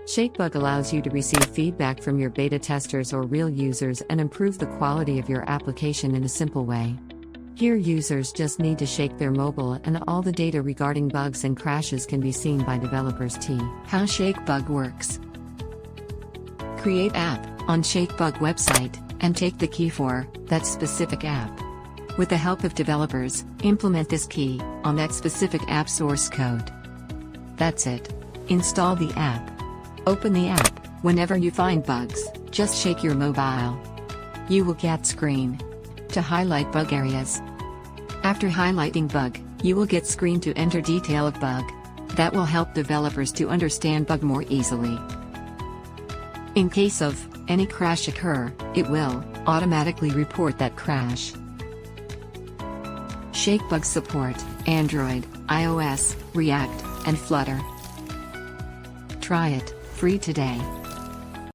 Shakebug allows you to receive feedback from your beta testers or real users and improve the quality of your application in a simple way. Here users just need to shake their mobile and all the data regarding bugs and crashes can be seen by developers. How Shakebug works. Create app on Shakebug website and take the key for that specific app. With the help of developers, implement this key on that specific app source code. That's it. Install the app. Open the app. Whenever you find bugs, just shake your mobile. You will get screen to highlight bug areas. After highlighting bug, you will get screen to enter detail of bug. That will help developers to understand bug more easily. In case of any crash occur, it will automatically report that crash. Shakebug support Android, iOS, React, and Flutter. Try it free today.